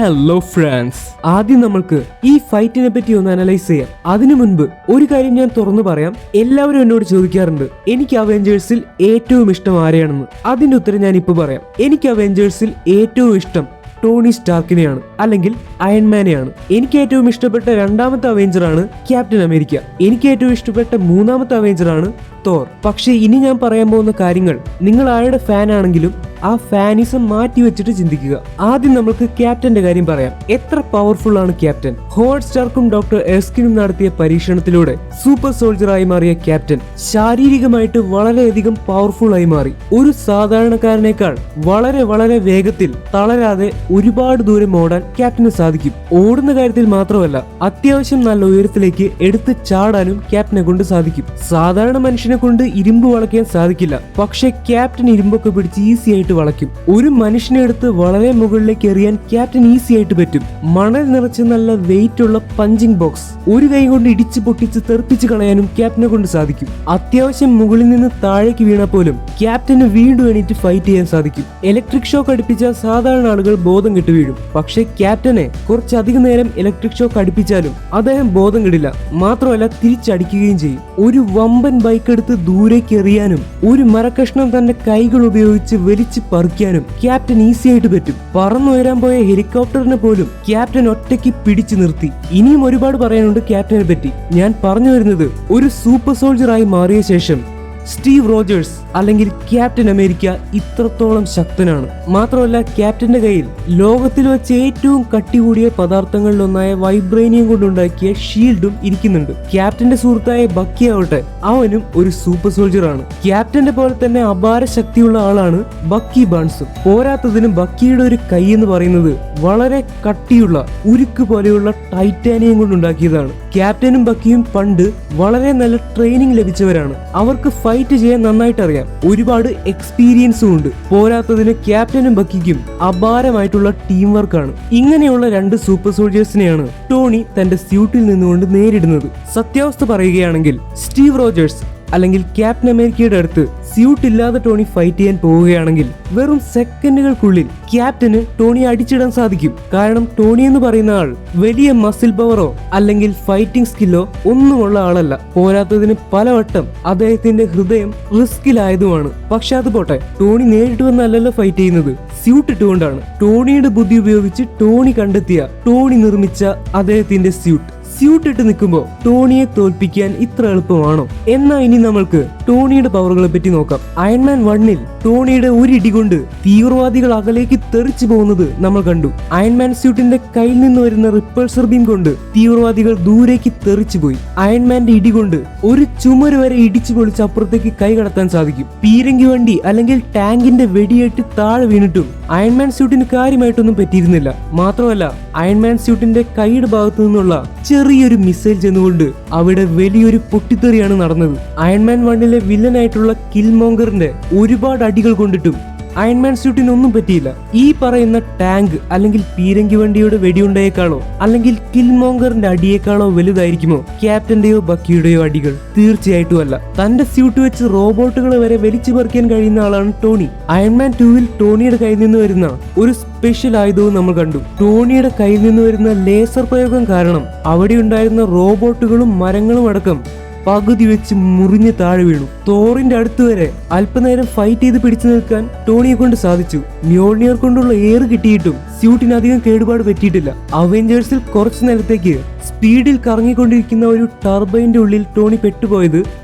Hello friends, ആദ്യം നമ്മൾക്ക് ഈ ഫൈറ്റിനെ പറ്റി ഒന്ന് അനലൈസ് ചെയ്യാം. അതിനു മുൻപ് ഒരു കാര്യം ഞാൻ തുറന്നു പറയാം. എല്ലാവരും എന്നോട് ചോദിക്കാറുണ്ട് എനിക്ക് അവെഞ്ചേഴ്സിൽ ഏറ്റവും ഇഷ്ടം ആരെയാണെന്ന്. അതിന്റെ ഉത്തരം ഞാൻ ഇപ്പൊ പറയാം. എനിക്ക് അവെഞ്ചേഴ്സിൽ ഏറ്റവും ഇഷ്ടം ടോണി സ്റ്റാർക്കിനെയാണ്, അല്ലെങ്കിൽ അയൺമാനെയാണ്. എനിക്ക് ഏറ്റവും ഇഷ്ടപ്പെട്ട രണ്ടാമത്തെ അവെഞ്ചറാണ് ക്യാപ്റ്റൻ അമേരിക്ക. എനിക്ക് ഏറ്റവും ഇഷ്ടപ്പെട്ട മൂന്നാമത്തെ അവെഞ്ചറാണ് തോർ. പക്ഷേ ഇനി ഞാൻ പറയാൻ പോകുന്ന കാര്യങ്ങൾ നിങ്ങൾ ആരുടെ ഫാൻ ആണെങ്കിലും ആ ഫാനിസം മാറ്റി വെച്ചിട്ട് ചിന്തിക്കുക. ആദ്യം നമുക്ക് ക്യാപ്റ്റന്റെ കാര്യം പറയാം. എത്ര പവർഫുൾ ആണ് ക്യാപ്റ്റൻ? ഹോവാർഡ് സ്റ്റാർക്കും ഡോക്ടർ എർസ്കിനും നടത്തിയ പരീക്ഷണത്തിലൂടെ സൂപ്പർ സോൾജറായി മാറിയ ക്യാപ്റ്റൻ ശാരീരികമായിട്ട് വളരെയധികം പവർഫുൾ ആയി മാറി. ഒരു സാധാരണക്കാരനേക്കാൾ വളരെ വളരെ വേഗത്തിൽ തളരാതെ ഒരുപാട് ദൂരം ഓടാൻ ക്യാപ്റ്റന് സാധിക്കും. ഓടുന്ന കാര്യത്തിൽ മാത്രമല്ല, അത്യാവശ്യം നല്ല ഉയരത്തിലേക്ക് എടുത്ത് ചാടാനും ക്യാപ്റ്റനെ കൊണ്ട് സാധിക്കും. സാധാരണ മനുഷ്യനെ കൊണ്ട് ഇരുമ്പ് വളയ്ക്കാൻ സാധിക്കില്ല, പക്ഷെ ക്യാപ്റ്റൻ ഇരുമ്പൊക്കെ പിടിച്ച് ഈസി ആയിട്ട് വളയ്ക്കും. ഒരു മനുഷ്യനെ എടുത്ത് വളരെ മുകളിലേക്ക് എറിയാൻ ക്യാപ്റ്റൻ ഈസി ആയിട്ട് പറ്റും. മണൽ നിറച്ച് നല്ല വെയിറ്റ് ഉള്ള പഞ്ചിങ് ബോക്സ് ഒരു കൈ കൊണ്ട് ഇടിച്ച് പൊട്ടിച്ച് തെറിപ്പിച്ച് കളയാനും ക്യാപ്റ്റനെ കൊണ്ട് സാധിക്കും. അത്യാവശ്യം മുകളിൽ നിന്ന് താഴേക്ക് വീണാൽ പോലും ക്യാപ്റ്റന് വീണ്ടും എണീറ്റ് ഫൈറ്റ് ചെയ്യാൻ സാധിക്കും. ഇലക്ട്രിക് ഷോക്ക് അടുപ്പിച്ചാൽ സാധാരണ ആളുകൾ ബോധം കെട്ടു വീഴും, പക്ഷെ ക്യാപ്റ്റനെ കുറച്ചധികം നേരം ഇലക്ട്രിക് ഷോക്ക് അടുപ്പിച്ചാലും അദ്ദേഹം ബോധം കെടില്ല. മാത്രമല്ല തിരിച്ചടിക്കുകയും ചെയ്യും. ഒരു വമ്പൻ ബൈക്ക് എടുത്ത് ദൂരേക്ക് എറിയാനും ഒരു മരക്കഷ്ണം തന്റെ കൈകൾ ഉപയോഗിച്ച് വലിച്ച് പറിക്കാനും ക്യാപ്റ്റൻ ഈസി ആയിട്ട് പറ്റും. പറന്നുയരാൻ പോയ ഹെലികോപ്റ്ററിനെ പോലും ക്യാപ്റ്റൻ ഒറ്റയ്ക്ക് പിടിച്ചു നിർത്തി. ഇനിയും ഒരുപാട് പറയാനുണ്ട് ക്യാപ്റ്റനെ പറ്റി. ഞാൻ പറഞ്ഞു വരുന്നത്, ഒരു സൂപ്പർ സോൾജറായി മാറിയ ശേഷം സ്റ്റീവ് റോജേഴ്സ് അല്ലെങ്കിൽ ക്യാപ്റ്റൻ അമേരിക്ക ഇത്രത്തോളം ശക്തനാണ്. മാത്രമല്ല ക്യാപ്റ്റന്റെ കയ്യിൽ ലോകത്തിൽ വെച്ച് ഏറ്റവും കട്ടി കൂടിയ പദാർത്ഥങ്ങളിലൊന്നായ വൈബ്രേനിയം കൊണ്ടുണ്ടാക്കിയ ഷീൽഡും ഇരിക്കുന്നുണ്ട്. ക്യാപ്റ്റന്റെ സുഹൃത്തായ ബക്കി ആവട്ടെ, അവനും ഒരു സൂപ്പർ സോൾജർ ആണ്. ക്യാപ്റ്റന്റെ പോലെ തന്നെ അപാര ശക്തിയുള്ള ആളാണ് ബക്കി ബാൺസും. പോരാത്തതിന് ബക്കിയുടെ ഒരു കൈ എന്ന് പറയുന്നത് വളരെ കട്ടിയുള്ള ഉരുക്ക് പോലെയുള്ള ടൈറ്റാനിയം കൊണ്ടുണ്ടാക്കിയതാണ്. ക്യാപ്റ്റനും ബക്കിയും പണ്ട് വളരെ നല്ല ട്രെയിനിങ് ലഭിച്ചവരാണ്. അവർക്ക് ഫൈറ്റ് ചെയ്യാൻ നന്നായിട്ട് അറിയാം. ഒരുപാട് എക്സ്പീരിയൻസും ഉണ്ട്. പോരാത്തതിന് ക്യാപ്റ്റനും ബക്കിക്കും അപാരമായിട്ടുള്ള ടീം വർക്കാണ്. ഇങ്ങനെയുള്ള രണ്ട് സൂപ്പർ സോൾജേഴ്സിനെയാണ് ടോണി തന്റെ സ്യൂട്ടിൽ നിന്നുകൊണ്ട് നേരിടുന്നത്. സത്യാവസ്ഥ പറയുകയാണെങ്കിൽ സ്റ്റീവ് റോജേഴ്സ് അല്ലെങ്കിൽ ക്യാപ്റ്റൻ അമേരിക്കയുടെ അടുത്ത് സ്യൂട്ട് ഇല്ലാതെ ടോണി ഫൈറ്റ് ചെയ്യാൻ പോവുകയാണെങ്കിൽ വെറും സെക്കൻഡുകൾക്കുള്ളിൽ ക്യാപ്റ്റന് ടോണിയെ അടിച്ചിടാൻ സാധിക്കും. കാരണം ടോണി എന്ന് പറയുന്ന ആൾ വലിയ മസിൽ പവറോ അല്ലെങ്കിൽ ഫൈറ്റിംഗ് സ്കില്ലോ ഒന്നുമുള്ള ആളല്ല. പോരാത്തതിന് പലവട്ടം അദ്ദേഹത്തിന്റെ ഹൃദയം റിസ്കിലായതുമാണ്. പക്ഷെ അത് പോട്ടെ, ടോണി നേരിട്ട് വന്നല്ലല്ലോ ഫൈറ്റ് ചെയ്യുന്നത്, സ്യൂട്ട് ഇട്ടുകൊണ്ടാണ്. ടോണിയുടെ ബുദ്ധി ഉപയോഗിച്ച് ടോണി കണ്ടെത്തിയ, ടോണി നിർമ്മിച്ച അദ്ദേഹത്തിന്റെ സ്യൂട്ട് ഇട്ട് നിൽക്കുമ്പോ ടോണിയെ തോൽപ്പിക്കാൻ ഇത്ര എളുപ്പമാണോ? എന്നാ ഇനി നമ്മൾക്ക് ടോണിയുടെ പവറുകളെ പറ്റി നോക്കാം. അയൺമാൻ 1-ൽ ടോണിയുടെ ഒരു ഇടി കൊണ്ട് തീവ്രവാദികൾ അകലേക്ക് തെറിച്ചു പോകുന്നത് നമ്മൾ കണ്ടു. അയൺമാൻ സ്യൂട്ടിന്റെ കയ്യിൽ നിന്ന് വരുന്ന റിപ്പൾസർ ബീം കൊണ്ട് തീവ്രവാദികൾ ദൂരേക്ക് തെറിച്ചു പോയി. അയൺമാന്റെ ഇടി കൊണ്ട് ഒരു ചുമര് വരെ ഇടിച്ചു പൊളിച്ച് അപ്പുറത്തേക്ക് കൈ കടത്താൻ സാധിക്കും. പീരങ്കി വണ്ടി അല്ലെങ്കിൽ ടാങ്കിന്റെ വെടിയേറ്റ് താഴെ വീണിട്ടും അയൺമാൻ സ്യൂട്ടിന് കാര്യമായിട്ടൊന്നും പറ്റിയിരുന്നില്ല. മാത്രമല്ല അയൺമാൻ സ്യൂട്ടിന്റെ കൈയുടെ ഭാഗത്തു നിന്നുള്ള ചെറിയൊരു മിസൈൽ ചെന്നുകൊണ്ട് അവിടെ വലിയൊരു പൊട്ടിത്തെറിയാണ് നടന്നത്. അയൺമാൻ 1-ലെ വില്ലനായിട്ടുള്ള കിൽമോങ്കറിന്റെ ഒരുപാട് അടികൾ കൊണ്ടിട്ടും അയൺമാൻ സ്യൂട്ടിനൊന്നും പറ്റിയില്ല. ഈ പറയുന്ന ടാങ്ക് അല്ലെങ്കിൽ പീരങ്കി വണ്ടിയുടെ വെടിയുണ്ടയേക്കാളോ അല്ലെങ്കിൽ കിൽമോങ്കറിന്റെ അടിയേക്കാളോ വലുതായിരിക്കുമോ ക്യാപ്റ്റന്റെയോ ബക്കിയുടെയോ അടികൾ? തീർച്ചയായിട്ടും അല്ല. തന്റെ സ്യൂട്ട് വെച്ച് റോബോട്ടുകളെ വരെ വലിച്ചു പറിക്കാൻ കഴിയുന്ന ആളാണ് ടോണി. അയൺമാൻ 2-ൽ ടോണിയുടെ കയ്യിൽ നിന്ന് വരുന്ന ഒരു സ്പെഷ്യൽ ആയുധവും നമ്മൾ കണ്ടു. ടോണിയുടെ കയ്യിൽ നിന്ന് വരുന്ന ലേസർ പ്രയോഗം കാരണം അവിടെ ഉണ്ടായിരുന്ന റോബോട്ടുകളും മരങ്ങളും അടക്കം പകുതി വെച്ച് മുറിഞ്ഞ് താഴെ വീണു. തോറിന്റെ അടുത്ത് വരെ അല്പനേരം ഫൈറ്റ് ചെയ്ത് പിടിച്ചു നിൽക്കാൻ ടോണിയെ കൊണ്ട് സാധിച്ചു. മ്യോൾനിയർ കൊണ്ടുള്ള എയർ കിട്ടിയിട്ടും സ്യൂട്ടിന് അധികം കേടുപാട് പറ്റിയിട്ടില്ല. അവെഞ്ചേഴ്സിൽ കുറച്ചു നേരത്തേക്ക് സ്പീഡിൽ കറങ്ങിക്കൊണ്ടിരിക്കുന്ന ഒരു ടർബൈന്റെ ഉള്ളിൽ ടോണി പെട്ടുപോയത്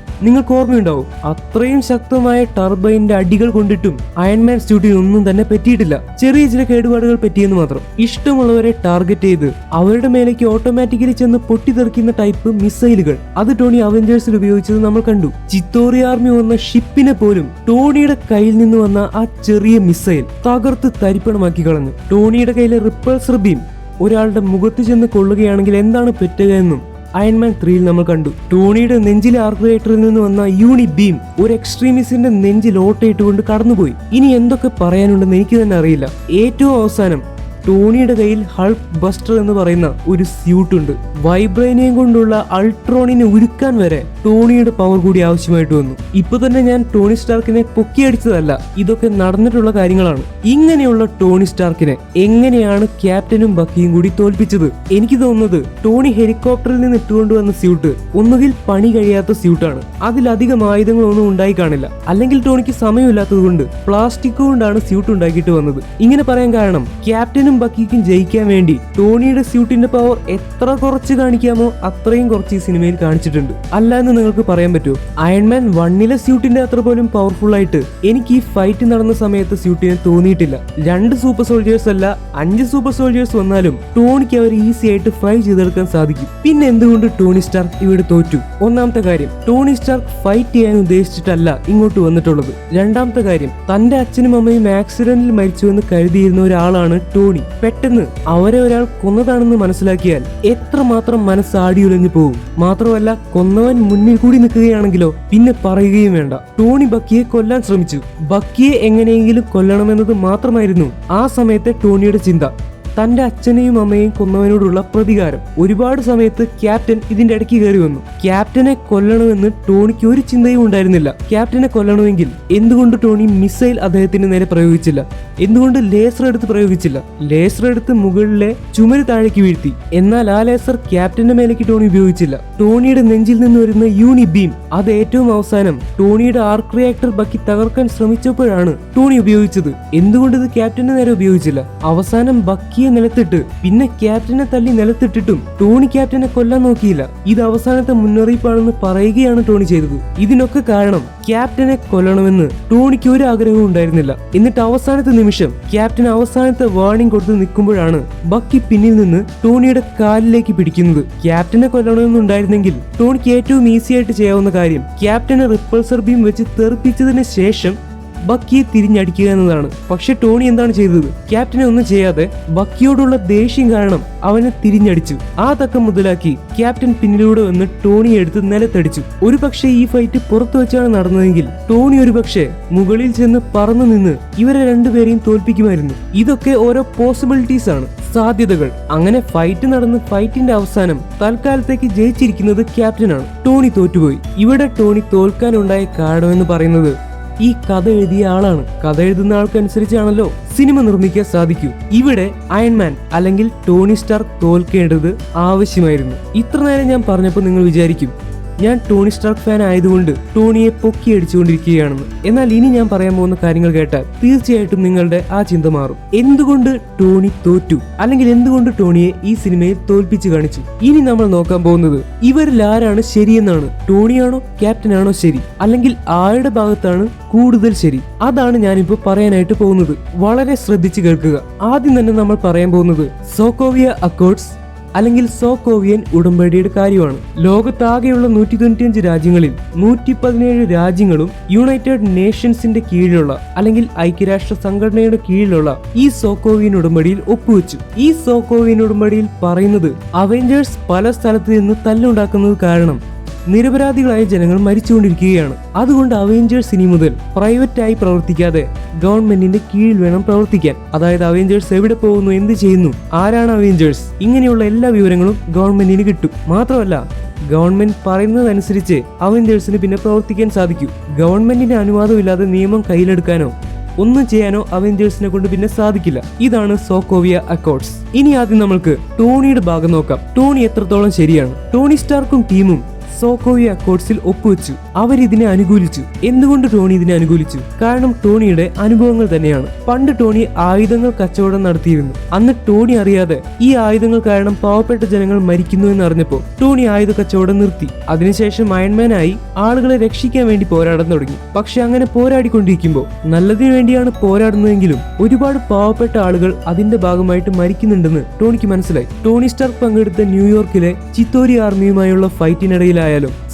നിങ്ങൾക്ക് ഓർമ്മയുണ്ടാവും. അത്രയും ശക്തമായ ടർബൈന്റെ അടികൾ കൊണ്ടിട്ടും അയൺമാൻ സ്യൂട്ടിന് ഒന്നും തന്നെ പറ്റിയിട്ടില്ല. ചെറിയ ചില കേടുപാടുകൾ പറ്റിയെന്ന് മാത്രം. ഇഷ്ടമുള്ളവരെ ടാർഗറ്റ് ചെയ്ത് അവരുടെ മേലേക്ക് ഓട്ടോമാറ്റിക്കലി ചെന്ന് പൊട്ടിത്തെറിക്കുന്ന ടൈപ്പ് മിസൈലുകൾ അത് ടോണി അവെഞ്ചേഴ്സിൽ ഉപയോഗിച്ചത് നമ്മൾ കണ്ടു. ചിത്തോറി ആർമി വന്ന ഷിപ്പിനെ പോലും ടോണിയുടെ കയ്യിൽ നിന്ന് വന്ന ആ ചെറിയ മിസൈൽ തകർത്ത് തരിപ്പണമാക്കി കളഞ്ഞു. ടോണിയുടെ കയ്യിലെ റിപ്പൾസർ ബീം ഒരാളുടെ മുഖത്ത് ചെന്ന് കൊള്ളുകയാണെങ്കിൽ എന്താണ് പറ്റുക എന്നും അയൺമാൻ 3-ൽ നമ്മൾ കണ്ടു. ടോണിയുടെ നെഞ്ചിലെ ആർക്കുലേറ്ററിൽ നിന്ന് വന്ന യൂണി ബീം ഒരു എക്സ്ട്രീമിസ്റ്റിന്റെ നെഞ്ചിൽ ഓട്ടയിട്ടുകൊണ്ട് കടന്നുപോയി. ഇനി എന്തൊക്കെ പറയാനുണ്ടെന്ന് എനിക്ക് തന്നെ അറിയില്ല. ഏറ്റവും അവസാനം ടോണിയുടെ കയ്യിൽ ഹൾക്ക് ബസ്റ്റർ എന്ന് പറയുന്ന ഒരു സ്യൂട്ട് ഉണ്ട്. വൈബ്രേനിയം കൊണ്ടുള്ള അൾട്രോണിനെ ഉരുക്കാൻ വരെ ടോണിയുടെ പവർ കൂടി ആവശ്യമായിട്ട് വന്നു. ഇപ്പൊ തന്നെ ഞാൻ ടോണി സ്റ്റാർക്കിനെ പൊക്കിയടിച്ചതല്ല, ഇതൊക്കെ നടന്നിട്ടുള്ള കാര്യങ്ങളാണ്. ഇങ്ങനെയുള്ള ടോണി സ്റ്റാർക്കിനെ എങ്ങനെയാണ് ക്യാപ്റ്റനും ബക്കിയും കൂടി തോൽപ്പിച്ചത്? എനിക്ക് തോന്നുന്നത് ടോണി ഹെലികോപ്റ്ററിൽ നിന്ന് ഇട്ടുകൊണ്ടുവന്ന സ്യൂട്ട് ഒന്നുകിൽ പണി കഴിയാത്ത സ്യൂട്ടാണ്. അതിലധികം ആയുധങ്ങളൊന്നും ഉണ്ടായി കാണില്ല. അല്ലെങ്കിൽ ടോണിക്ക് സമയമില്ലാത്തത് കൊണ്ട് പ്ലാസ്റ്റിക് കൊണ്ടാണ് സ്യൂട്ട് ഉണ്ടാക്കിയിട്ട് വന്നത്. ഇങ്ങനെ പറയാൻ കാരണം ക്യാപ്റ്റനും ബക്കിക്കും ജയിക്കാൻ വേണ്ടി ടോണിയുടെ സ്യൂട്ടിന്റെ പവർ എത്ര കുറച്ച് കാണിക്കാമോ അത്രയും കുറച്ച് ഈ സിനിമയിൽ കാണിച്ചിട്ടുണ്ട്. അല്ല എന്ന് നിങ്ങൾക്ക് പറയാൻ പറ്റുമോ? അയൺമാൻ 1ലെ സ്യൂട്ടിന്റെ അത്ര പോലും പവർഫുൾ ആയിട്ട് എനിക്ക് ഈ ഫൈറ്റ് നടന്ന സമയത്ത് സ്യൂട്ടിനെ തോന്നിയിട്ടില്ല. 2 സൂപ്പർ സോൾജേഴ്സ് അല്ല 5 സൂപ്പർ സോൾജേഴ്സ് വന്നാലും ടോണിക്ക് അവർ ഈസി ആയിട്ട് ഫ്രൈ ചെയ്തെടുക്കാൻ സാധിക്കും. പിന്നെ എന്തുകൊണ്ട് ടോണി സ്റ്റാർക്ക് ഇവിടെ തോറ്റു? ഒന്നാമത്തെ കാര്യം, ടോണി സ്റ്റാർക്ക് ഫൈറ്റ് ചെയ്യാൻ ഉദ്ദേശിച്ചിട്ടല്ല ഇങ്ങോട്ട് വന്നിട്ടുള്ളത്. രണ്ടാമത്തെ കാര്യം, തന്റെ അച്ഛനും അമ്മയും ആക്സിഡന്റിൽ മരിച്ചുവെന്ന് കരുതിയിരുന്ന ഒരാളാണ് ടോണി. പെട്ടെന്ന് അവരെ ഒരാൾ കൊന്നതാണെന്ന് മനസ്സിലാക്കിയാൽ എത്രമാത്രം മനസ്സാടിയുലഞ്ഞു പോകും. മാത്രമല്ല കൊന്നവൻ മുന്നിൽ കൂടി നിൽക്കുകയാണെങ്കിലോ പിന്നെ പറയുകയും വേണ്ട. ടോണി ബക്കിയെ കൊല്ലാൻ ശ്രമിച്ചു. ബക്കിയെ എങ്ങനെയെങ്കിലും കൊല്ലണമെന്നത് മാത്രമായിരുന്നു ആ സമയത്തെ ടോണിയുടെ ചിന്ത. തന്റെ അച്ഛനെയും അമ്മയെയും കൊന്നവനോടുള്ള പ്രതികാരം. ഒരുപാട് സമയത്ത് ക്യാപ്റ്റൻ ഇതിന്റെ ഇടയ്ക്ക് കയറി വന്നു. ക്യാപ്റ്റനെ കൊല്ലണമെന്ന് ടോണിക്ക് ഒരു ചിന്തയും ഉണ്ടായിരുന്നില്ല. ക്യാപ്റ്റനെ കൊല്ലണമെങ്കിൽ എന്തുകൊണ്ട് ടോണി മിസൈൽ അദ്ദേഹത്തിന് നേരെ പ്രയോഗിച്ചില്ല? എന്തുകൊണ്ട് ലേസർ എടുത്ത് പ്രയോഗിച്ചില്ല? ലേസർ എടുത്ത് മുകളിലെ ചുമര് താഴേക്ക് വീഴ്ത്തി. എന്നാൽ ആ ലേസർ ക്യാപ്റ്റന്റെ മേലേക്ക് ടോണി ഉപയോഗിച്ചില്ല. ടോണിയുടെ നെഞ്ചിൽ നിന്ന് വരുന്ന യൂണി ബീം അത് ഏറ്റവും അവസാനം ടോണിയുടെ ആർക്ക് റിയാക്ടർ ബക്കി തകർക്കാൻ ശ്രമിച്ചപ്പോഴാണ് ടോണി ഉപയോഗിച്ചത്. എന്തുകൊണ്ട് ഇത് ക്യാപ്റ്റന്റെ നേരെ ഉപയോഗിച്ചില്ല? അവസാനം ബക്കിയെ നിലത്തിട്ട് പിന്നെ ക്യാപ്റ്റനെ തല്ലി നിലത്തിട്ടിട്ടും ടോണി ക്യാപ്റ്റനെ കൊല്ലാൻ നോക്കിയില്ല. ഇത് അവസാനത്തെ മുന്നറിയിപ്പാണെന്ന് പറയുകയാണ് ടോണി ചെയ്തത്. ഇതിനൊക്കെ കാരണം ക്യാപ്റ്റനെ കൊല്ലണമെന്ന് ടോണിക്ക് ഒരു ആഗ്രഹവും ഉണ്ടായിരുന്നില്ല. എന്നിട്ട് അവസാനത്തെ നിമിഷം ക്യാപ്റ്റൻ അവസാനത്തെ വാർണിംഗ് കൊടുത്ത് നിൽക്കുമ്പോഴാണ് ബക്കി പിന്നിൽ നിന്ന് ടോണിയുടെ കാലിലേക്ക് പിടിക്കുന്നത്. ക്യാപ്റ്റനെ കൊല്ലണമെന്നുണ്ടായിരുന്നെങ്കിൽ ടോണിക്ക് ഏറ്റവും ഈസി ആയിട്ട് ചെയ്യാവുന്ന കാര്യം ക്യാപ്റ്റനെ റിപ്പൾസർ ബീം വെച്ച് തെറിപ്പിച്ചതിന് ശേഷം ബക്കിയെ തിരിഞ്ഞടിക്കുക എന്നതാണ്. പക്ഷെ ടോണി എന്താണ് ചെയ്തത്? ക്യാപ്റ്റനെ ഒന്നും ചെയ്യാതെ ബക്കിയോടുള്ള ദേഷ്യം കാരണം അവനെ തിരിഞ്ഞടിച്ചു. ആ തക്കം മുതലാക്കി ക്യാപ്റ്റൻ പിന്നിലൂടെ വന്ന് ടോണിയെ എടുത്ത് നിലത്തടിച്ചു. ഒരു പക്ഷേ ഈ ഫൈറ്റ് പുറത്തു വെച്ചാണ് നടന്നതെങ്കിൽ ടോണി ഒരു പക്ഷേ മുകളിൽ ചെന്ന് പറന്നു നിന്ന് ഇവരെ രണ്ടുപേരെയും തോൽപ്പിക്കുമായിരുന്നു. ഇതൊക്കെ ഓരോ പോസിബിലിറ്റീസ് ആണ്, സാധ്യതകൾ. അങ്ങനെ ഫൈറ്റ് നടന്ന് ഫൈറ്റിന്റെ അവസാനം തൽക്കാലത്തേക്ക് ജയിച്ചിരിക്കുന്നത് ക്യാപ്റ്റനാണ്. ടോണി തോറ്റുപോയി. ഇവിടെ ടോണി തോൽക്കാനുണ്ടായ കാരണമെന്ന് പറയുന്നത് ഈ കഥ എഴുതിയ ആളാണ്. കഥ എഴുതുന്ന ആൾക്കനുസരിച്ചാണല്ലോ സിനിമ നിർമ്മിക്കാൻ സാധിക്കൂ. ഇവിടെ അയൺമാൻ അല്ലെങ്കിൽ ടോണി സ്റ്റാർക്ക് തോൽക്കേണ്ടത് ആവശ്യമായിരുന്നു. ഇത്ര നേരം ഞാൻ പറഞ്ഞപ്പോൾ നിങ്ങൾ വിചാരിക്കും ഞാൻ ടോണി സ്റ്റാർക്ക് ഫാൻ ആയതുകൊണ്ട് ടോണിയെ പൊക്കി അടിച്ചുകൊണ്ടിരിക്കുകയാണെന്ന്. എന്നാൽ ഇനി ഞാൻ പറയാൻ പോകുന്ന കാര്യങ്ങൾ കേട്ടാൽ തീർച്ചയായിട്ടും നിങ്ങളുടെ ആ ചിന്ത മാറും. എന്തുകൊണ്ട് ടോണി തോറ്റു, അല്ലെങ്കിൽ എന്തുകൊണ്ട് ടോണിയെ ഈ സിനിമയിൽ തോൽപ്പിച്ചു കാണിച്ചു? ഇനി നമ്മൾ നോക്കാൻ പോകുന്നത് ഇവരിൽ ആരാണ് ശരിയെന്നാണ്. ടോണിയാണോ ക്യാപ്റ്റനാണോ ശരി, അല്ലെങ്കിൽ ആരുടെ ഭാഗത്താണ് കൂടുതൽ ശരി? അതാണ് ഞാനിപ്പോ പറയാനായിട്ട് പോകുന്നത്. വളരെ ശ്രദ്ധിച്ചു കേൾക്കുക. ആദ്യം തന്നെ നമ്മൾ പറയാൻ പോകുന്നത് സോക്കോവിയ അക്കോർഡ്സ് അല്ലെങ്കിൽ സോക്കോവിയൻ ഉടമ്പടിയുടെ കാര്യമാണ്. ലോകത്താകെയുള്ള 195 രാജ്യങ്ങളിൽ 117 രാജ്യങ്ങളും യുണൈറ്റഡ് നേഷൻസിന്റെ കീഴിലുള്ള അല്ലെങ്കിൽ ഐക്യരാഷ്ട്ര സംഘടനയുടെ കീഴിലുള്ള ഈ സോക്കോവിയൻ ഉടമ്പടിയിൽ ഒപ്പുവെച്ചു. ഈ സോക്കോവിയൻ ഉടമ്പടിയിൽ പറയുന്നത് അവെഞ്ചേഴ്സ് പല സ്ഥലത്ത് നിന്ന് തല്ലുണ്ടാക്കുന്നത് കാരണം നിരപരാധികളായ ജനങ്ങൾ മരിച്ചുകൊണ്ടിരിക്കുകയാണ്. അതുകൊണ്ട് അവെഞ്ചേഴ്സ് ഇനി മുതൽ പ്രൈവറ്റായി പ്രവർത്തിക്കാതെ ഗവൺമെന്റിന്റെ കീഴിൽ വേണം പ്രവർത്തിക്കാൻ. അതായത് അവെഞ്ചേഴ്സ് എവിടെ പോകുന്നു, എന്ത് ചെയ്യുന്നു, ആരാണ് അവെഞ്ചേഴ്സ്, ഇങ്ങനെയുള്ള എല്ലാ വിവരങ്ങളും ഗവൺമെന്റിന് കിട്ടും. മാത്രമല്ല ഗവൺമെന്റ് പറയുന്നതനുസരിച്ച് അവെഞ്ചേഴ്സിന് പിന്നെ പ്രവർത്തിക്കാൻ സാധിക്കൂ. ഗവൺമെന്റിന്റെ അനുവാദമില്ലാതെ നിയമം കയ്യിലെടുക്കാനോ ഒന്നും ചെയ്യാനോ അവെഞ്ചേഴ്സിനെ കൊണ്ട് പിന്നെ സാധിക്കില്ല. ഇതാണ് സോക്കോവിയ അക്കോർഡ്സ്. ഇനി ആദ്യം നമ്മൾക്ക് ടോണിയുടെ ഭാഗം നോക്കാം. ടോണി എത്രത്തോളം ശരിയാണ്? ടോണി സ്റ്റാർക്കും ടീമും സോക്കോവിയ അക്കോർഡ്സിൽ ഒപ്പുവെച്ചു. അവരിതിനെ അനുകൂലിച്ചു. എന്തുകൊണ്ട് ടോണി ഇതിനെ അനുകൂലിച്ചു? കാരണം ടോണിയുടെ അനുഭവങ്ങൾ തന്നെയാണ്. പണ്ട് ടോണി ആയുധങ്ങൾ കച്ചവടം നടത്തിയിരുന്നു. അന്ന് ടോണി അറിയാതെ ഈ ആയുധങ്ങൾ കാരണം പാവപ്പെട്ട ജനങ്ങൾ മരിക്കുന്നു എന്ന് അറിഞ്ഞപ്പോൾ ടോണി ആയുധ കച്ചവടം നിർത്തി. അതിനുശേഷം അയൺമാനായി ആളുകളെ രക്ഷിക്കാൻ വേണ്ടി പോരാടാൻ തുടങ്ങി. പക്ഷെ അങ്ങനെ പോരാടിക്കൊണ്ടിരിക്കുമ്പോൾ നല്ലതിനു വേണ്ടിയാണ് പോരാടുന്നതെങ്കിലും ഒരുപാട് പാവപ്പെട്ട ആളുകൾ അതിന്റെ ഭാഗമായിട്ട് മരിക്കുന്നുണ്ടെന്ന് ടോണിക്ക് മനസ്സിലായി. ടോണി സ്റ്റാർക്ക് പങ്കെടുത്ത ന്യൂയോർക്കിലെ ചിത്തോരി ആർമിയുമായുള്ള ഫൈറ്റിനിടയിലായാലും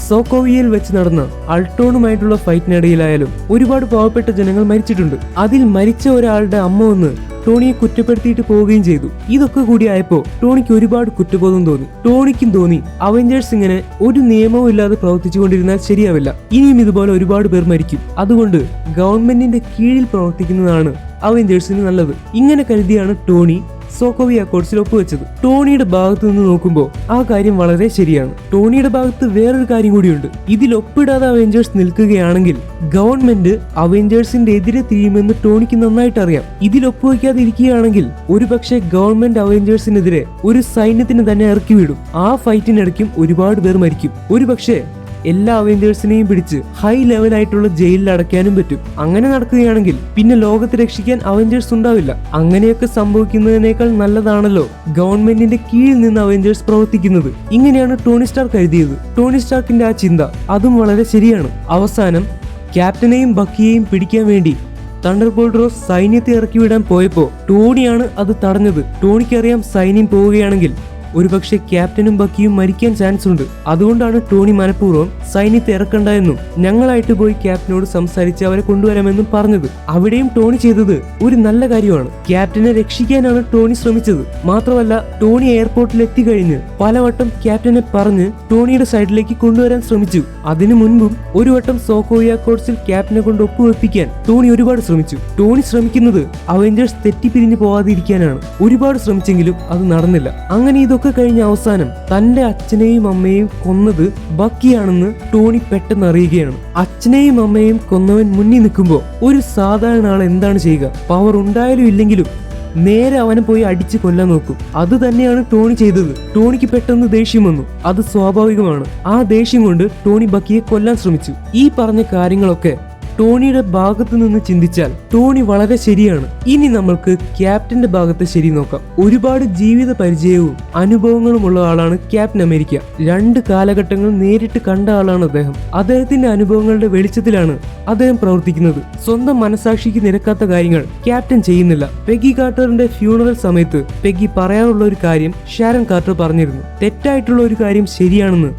സോക്കോവിയയിൽ വെച്ച് നടന്ന അൾട്രോണുമായിട്ടുള്ള ഫൈറ്റിനിടയിലായാലും ഒരുപാട് പാവപ്പെട്ട ജനങ്ങൾ മരിച്ചിട്ടുണ്ട്. അതിൽ മരിച്ച ഒരാളുടെ അമ്മ വന്ന് ടോണിയെ കുറ്റപ്പെടുത്തിയിട്ട് പോവുകയും ചെയ്തു. ഇതൊക്കെ കൂടിയായപ്പോ ടോണിക്ക് ഒരുപാട് കുറ്റബോധം തോന്നി. ടോണിക്കും തോന്നി അവെഞ്ചേഴ്സ് ഇങ്ങനെ ഒരു നിയമവും ഇല്ലാതെ പ്രവർത്തിച്ചുകൊണ്ടിരുന്നാൽ ശരിയാവില്ല, ഇനിയും ഇതുപോലെ ഒരുപാട് പേർ മരിക്കും. അതുകൊണ്ട് ഗവൺമെന്റിന്റെ കീഴിൽ പ്രവർത്തിക്കുന്നതാണ് അവെഞ്ചേഴ്സിന് നല്ലത്. ഇങ്ങനെ കരുതിയാണ് ടോണി സോക്കോവി അക്കോർഡ്സിൽ ഒപ്പുവെച്ചത്. ടോണിയുടെ ഭാഗത്ത് നിന്ന് നോക്കുമ്പോൾ ആ കാര്യം വളരെ ശരിയാണ്. ടോണിയുടെ ഭാഗത്ത് വേറൊരു കാര്യം കൂടിയുണ്ട്. ഇതിൽ ഒപ്പിടാതെ അവെഞ്ചേഴ്സ് നിൽക്കുകയാണെങ്കിൽ ഗവൺമെന്റ് അവെഞ്ചേഴ്സിന്റെ എതിരെ തിരിയുമെന്ന് ടോണിക്ക് നന്നായിട്ട് അറിയാം. ഇതിൽ ഒപ്പുവെക്കാതെ ഇരിക്കുകയാണെങ്കിൽ ഒരുപക്ഷെ ഗവൺമെന്റ് അവെഞ്ചേഴ്സിനെതിരെ ഒരു സൈന്യത്തിന് തന്നെ ഇറക്കി വിടും. ആ ഫൈറ്റിനിടയ്ക്കും ഒരുപാട് പേർ മരിക്കും. ഒരുപക്ഷെ എല്ലാ അവെഞ്ചേഴ്സിനെയും പിടിച്ച് ഹൈ ലെവലായിട്ടുള്ള ജയിലിൽ അടയ്ക്കാനും പറ്റും. അങ്ങനെ നടക്കുകയാണെങ്കിൽ പിന്നെ ലോകത്തെ രക്ഷിക്കാൻ അവെഞ്ചേഴ്സ് ഉണ്ടാവില്ല. അങ്ങനെയൊക്കെ സംഭവിക്കുന്നതിനേക്കാൾ നല്ലതാണല്ലോ ഗവൺമെന്റിന്റെ കീഴിൽ നിന്ന് അവെഞ്ചേഴ്സ് പ്രവർത്തിക്കുന്നത്. ഇങ്ങനെയാണ് ടോണി സ്റ്റാർക്ക് എഴുതിയത്. ടോണി സ്റ്റാർക്കിന്റെ ആ ചിന്ത അതും വളരെ ശരിയാണ്. അവസാനം ക്യാപ്റ്റനെയും ബക്കിയെയും പിടിക്കാൻ വേണ്ടി തണ്ടർബോൾട്ട് റോസ് സൈന്യത്തെ ഇറക്കി വിടാൻ പോയപ്പോ ടോണിയാണ് അത് തടഞ്ഞത്. ടോണിക്കറിയാം സൈന്യം പോവുകയാണെങ്കിൽ ഒരുപക്ഷെ ക്യാപ്റ്റനും ബക്കിയും മരിക്കാൻ ചാൻസ് ഉണ്ട്. അതുകൊണ്ടാണ് ടോണി മനഃപൂർവ്വം സൈന്യത്തെ ഇറക്കണ്ട എന്നും ഞങ്ങളായിട്ട് പോയി ക്യാപ്റ്റനോട് സംസാരിച്ച് അവരെ കൊണ്ടുവരാമെന്നും പറഞ്ഞത്. അവിടെയും ടോണി ചെയ്തത് ഒരു നല്ല കാര്യമാണ്. ക്യാപ്റ്റനെ രക്ഷിക്കാനാണ് ടോണി ശ്രമിച്ചത്. മാത്രമല്ല ടോണി എയർപോർട്ടിൽ എത്തിക്കഴിഞ്ഞ് പലവട്ടം ക്യാപ്റ്റനെ പറഞ്ഞ് ടോണിയുടെ സൈഡിലേക്ക് കൊണ്ടുവരാൻ ശ്രമിച്ചു. അതിനു മുൻപും ഒരു വട്ടം സോക്കോവി അക്കോർഡ്സിൽ ക്യാപ്റ്റനെ കൊണ്ട് ഒപ്പുവെപ്പിക്കാൻ ടോണി ഒരുപാട് ശ്രമിച്ചു. ടോണി ശ്രമിക്കുന്നത് അവെഞ്ചേഴ്സ് തെറ്റിപ്പിരിഞ്ഞു പോവാതിരിക്കാനാണ്. ഒരുപാട് ശ്രമിച്ചെങ്കിലും അത് നടന്നില്ല. അങ്ങനെ ഇതൊക്കെ കഴിഞ്ഞ അവസാനം തന്റെ അച്ഛനെയും അമ്മയെയും കൊന്നത് ബക്കിയാണെന്ന് ടോണി പെട്ടെന്ന് അറിയുകയാണ്. അച്ഛനെയും അമ്മയെയും കൊന്നവൻ മുന്നിൽ നിൽക്കുമ്പോൾ ഒരു സാധാരണ ആൾ എന്താണ് ചെയ്യുക? പവർ ഉണ്ടായാലും ഇല്ലെങ്കിലും നേരെ അവനെ പോയി അടിച്ച് കൊല്ലാൻ നോക്കും. അത് തന്നെയാണ് ടോണി ചെയ്തത്. ടോണിക്ക് പെട്ടെന്ന് ദേഷ്യം വന്നു. അത് സ്വാഭാവികമാണ്. ആ ദേഷ്യം കൊണ്ട് ടോണി ബക്കിയെ കൊല്ലാൻ ശ്രമിച്ചു. ഈ പറഞ്ഞ കാര്യങ്ങളൊക്കെ ടോണിയുടെ ഭാഗത്ത് നിന്ന് ചിന്തിച്ചാൽ ടോണി വളരെ ശരിയാണ്. ഇനി നമ്മൾക്ക് ക്യാപ്റ്റന്റെ ഭാഗത്ത് ശരി നോക്കാം. ഒരുപാട് ജീവിത പരിചയവും അനുഭവങ്ങളും ഉള്ള ആളാണ് ക്യാപ്റ്റൻ അമേരിക്ക. 2 കാലഘട്ടങ്ങൾ നേരിട്ട് കണ്ട ആളാണ് അദ്ദേഹം. അദ്ദേഹത്തിന്റെ അനുഭവങ്ങളുടെ വെളിച്ചത്തിലാണ് അദ്ദേഹം പ്രവർത്തിക്കുന്നത്. സ്വന്തം മനസാക്ഷിക്ക് നിരക്കാത്ത കാര്യങ്ങൾ ക്യാപ്റ്റൻ ചെയ്യുന്നില്ല. പെഗി കാർട്ടറിന്റെ ഫ്യൂണറൽ സമയത്ത് പെഗി പറയാനുള്ള ഒരു കാര്യം ഷാരൺ കാർട്ടർ പറഞ്ഞിരുന്നു. തെറ്റായിട്ടുള്ള ഒരു കാര്യം ശരിയാണെന്ന്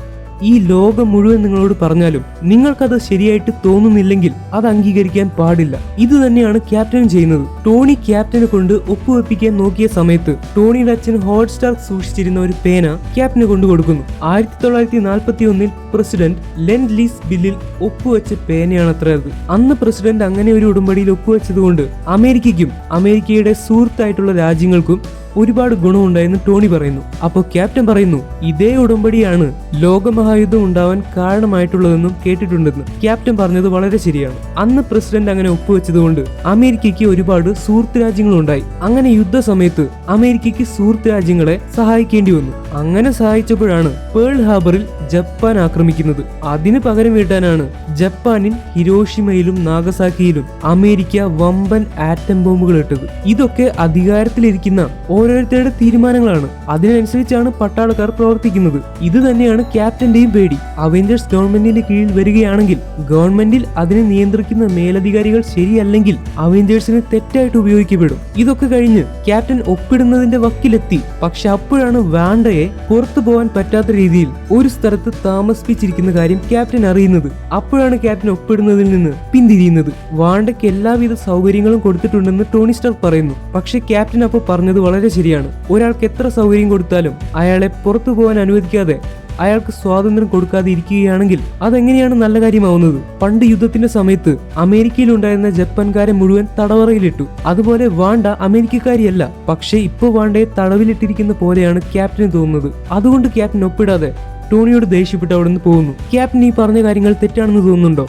ഈ ലോകം മുഴുവൻ നിങ്ങളോട് പറഞ്ഞാലും നിങ്ങൾക്കത് ശരിയായിട്ട് തോന്നുന്നില്ലെങ്കിൽ അത് അംഗീകരിക്കാൻ പാടില്ല. ഇത് തന്നെയാണ് ക്യാപ്റ്റനും ചെയ്യുന്നത്. ടോണി ക്യാപ്റ്റനെ കൊണ്ട് ഒപ്പുവെപ്പിക്കാൻ നോക്കിയ സമയത്ത് ടോണിയുടെ അച്ഛൻ ഹോട്ട് സ്റ്റാർക്ക് സൂക്ഷിച്ചിരുന്ന ഒരു പേന ക്യാപ്റ്റന് കൊണ്ടു കൊടുക്കുന്നു. 1941 പ്രസിഡന്റ് ലെൻഡ് ലീസ് ബില്ലിൽ ഒപ്പുവെച്ച പേനയാണത്ര അത്. അന്ന് പ്രസിഡന്റ് അങ്ങനെ ഒരു ഉടമ്പടിയിൽ ഒപ്പുവെച്ചതുകൊണ്ട് അമേരിക്കയ്ക്കും അമേരിക്കയുടെ സുഹൃത്തായിട്ടുള്ള രാജ്യങ്ങൾക്കും ഒരുപാട് ഗുണമുണ്ടായെന്ന് ടോണി പറയുന്നു. അപ്പോൾ ക്യാപ്റ്റൻ പറയുന്നു ഇതേ ഉടമ്പടിയാണ് ലോകമഹായുദ്ധം ഉണ്ടാവാൻ കാരണമായിട്ടുള്ളതെന്നും കേട്ടിട്ടുണ്ടെന്ന്. ക്യാപ്റ്റൻ പറഞ്ഞത് വളരെ ശരിയാണ്. അന്ന് പ്രസിഡന്റ് അങ്ങനെ ഒപ്പുവെച്ചതുകൊണ്ട് അമേരിക്കയ്ക്ക് ഒരുപാട് സുഹൃത്ത് രാജ്യങ്ങളുണ്ടായി. അങ്ങനെ യുദ്ധ സമയത്ത് അമേരിക്കയ്ക്ക് സുഹൃത്ത് രാജ്യങ്ങളെ സഹായിക്കേണ്ടി വന്നു. അങ്ങനെ സഹായിച്ചപ്പോഴാണ് പേൾ ഹാർബറിൽ ജപ്പാൻ ആക്രമിക്കുന്നത്. അതിന് പകരം വീട്ടാനാണ് ജപ്പാനിൽ ഹിരോഷിമയിലും നാഗസാക്കിയിലും അമേരിക്ക വമ്പൻ ആറ്റം ബോംബുകൾ ഇട്ടത്. ഇതൊക്കെ അധികാരത്തിലിരിക്കുന്ന ഓരോരുത്തരുടെ തീരുമാനങ്ങളാണ്. അതിനനുസരിച്ചാണ് പട്ടാളക്കാർ പ്രവർത്തിക്കുന്നത്. ഇത് തന്നെയാണ് ക്യാപ്റ്റന്റെയും പേടി. അവെഞ്ചേഴ്സ് ഗവൺമെന്റിന്റെ കീഴിൽ വരികയാണെങ്കിൽ ഗവൺമെന്റിൽ അതിനെ നിയന്ത്രിക്കുന്ന മേലധികാരികൾ ശരിയല്ലെങ്കിൽ അവെഞ്ചേഴ്സിനെ തെറ്റായിട്ട് ഉപയോഗിക്കപ്പെടും. ഇതൊക്കെ കഴിഞ്ഞ് ക്യാപ്റ്റൻ ഒപ്പിടുന്നതിന്റെ വക്കിലെത്തി. പക്ഷെ അപ്പോഴാണ് വാണ്ടയെ പുറത്തു പോകാൻ പറ്റാത്ത രീതിയിൽ ഒരു സ്ഥലത്ത് താമസിപ്പിച്ചിരിക്കുന്ന കാര്യം ക്യാപ്റ്റൻ അറിയുന്നത്. അപ്പോഴാണ് ക്യാപ്റ്റൻ ഒപ്പിടുന്നതിൽ നിന്ന് പിന്തിരിയുന്നത്. വാണ്ടയ്ക്ക് എല്ലാവിധ സൗകര്യങ്ങളും കൊടുത്തിട്ടുണ്ടെന്ന് ടോണി സ്റ്റാർക്ക് പറയുന്നു. പക്ഷെ ക്യാപ്റ്റൻ അപ്പോൾ പറഞ്ഞത് വളരെ ശരിയാണ്. ഒരാൾക്ക് എത്ര സൗകര്യം കൊടുത്താലും അയാളെ പുറത്തു പോകാൻ അനുവദിക്കാതെ അയാൾക്ക് സ്വാതന്ത്ര്യം കൊടുക്കാതെ ഇരിക്കുകയാണെങ്കിൽ അതെങ്ങനെയാണ് നല്ല കാര്യമാവുന്നത്? പണ്ട് യുദ്ധത്തിന്റെ സമയത്ത് അമേരിക്കയിൽ ഉണ്ടായിരുന്ന ജപ്പാൻകാരെ മുഴുവൻ തടവറയിലിട്ടു. അതുപോലെ വാണ്ട അമേരിക്കക്കാരിയല്ല. പക്ഷെ ഇപ്പൊ വാണ്ടയെ തടവിലിട്ടിരിക്കുന്ന പോലെയാണ് ക്യാപ്റ്റന് തോന്നുന്നത്. അതുകൊണ്ട് ക്യാപ്റ്റൻ ഒപ്പിടാതെ ടോണിയോട് ദേഷ്യപ്പെട്ട് അവിടെ നിന്ന് പോകുന്നു. ക്യാപ്റ്റൻ ഈ പറഞ്ഞ കാര്യങ്ങൾ തെറ്റാണെന്ന് തോന്നുന്നുണ്ടോ?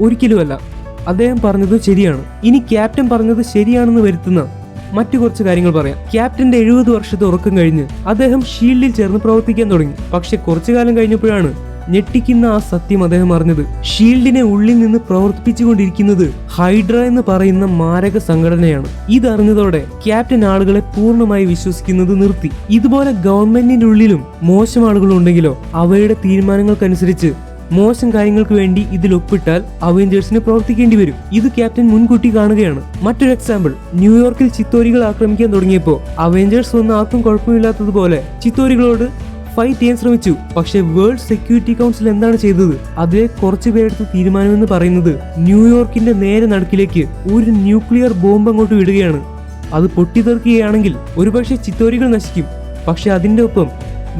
ഒരിക്കലുമല്ല. അദ്ദേഹം പറഞ്ഞത് ശരിയാണ്. ഇനി ക്യാപ്റ്റൻ പറഞ്ഞത് ശരിയാണെന്ന് വരുത്തുന്ന മറ്റു കുറച്ച് കാര്യങ്ങൾ പറയാം. ക്യാപ്റ്റന്റെ 70 വർഷത്തെ ഉറക്കം കഴിഞ്ഞ് അദ്ദേഹം ഷീൽഡിൽ ചേർന്ന് പ്രവർത്തിക്കാൻ തുടങ്ങി. പക്ഷെ കുറച്ചു കാലം കഴിഞ്ഞപ്പോഴാണ് ഞെട്ടിക്കുന്ന ആ സത്യം അദ്ദേഹം അറിഞ്ഞത്. ഷീൽഡിനെ ഉള്ളിൽ നിന്ന് പ്രവർത്തിപ്പിച്ചുകൊണ്ടിരിക്കുന്നത് ഹൈഡ്ര എന്ന് പറയുന്ന മാരക സംഘടനയാണ്. ഇതറിഞ്ഞതോടെ ക്യാപ്റ്റൻ ആളുകളെ പൂർണ്ണമായി വിശ്വസിക്കുന്നത് നിർത്തി. ഇതുപോലെ ഗവൺമെന്റിന്റെ ഉള്ളിലും മോശം ആളുകളുണ്ടെങ്കിലോ അവയുടെ തീരുമാനങ്ങൾക്കനുസരിച്ച് മോശം കാര്യങ്ങൾക്ക് വേണ്ടി ഇതിൽ ഒപ്പിട്ടാൽ അവെഞ്ചേഴ്സിന് പ്രവർത്തിക്കേണ്ടി വരും. ഇത് ക്യാപ്റ്റൻ മുൻകൂട്ടി കാണുകയാണ്. മറ്റൊരു എക്സാമ്പിൾ, ന്യൂയോർക്കിൽ ചിത്തോരികൾ ആക്രമിക്കാൻ തുടങ്ങിയപ്പോൾ അവെഞ്ചേഴ്സ് വന്ന് ആർക്കും കുഴപ്പമില്ലാത്തതുപോലെ ചിത്തോരികളോട് ഫൈറ്റ് ചെയ്യാൻ ശ്രമിച്ചു. പക്ഷെ വേൾഡ് സെക്യൂരിറ്റി കൗൺസിൽ എന്താണ് ചെയ്തത്? അതിലെ കുറച്ചു പേരെടുത്ത തീരുമാനമെന്ന് പറയുന്നത് ന്യൂയോർക്കിന്റെ നേരെ നടുക്കിലേക്ക് ഒരു ന്യൂക്ലിയർ ബോംബ് അങ്ങോട്ട് വിടുകയാണ്. അത് പൊട്ടിത്തെറിക്കുകയാണെങ്കിൽ ഒരുപക്ഷെ ചിത്തോരികൾ നശിക്കും. പക്ഷെ അതിന്റെ ഒപ്പം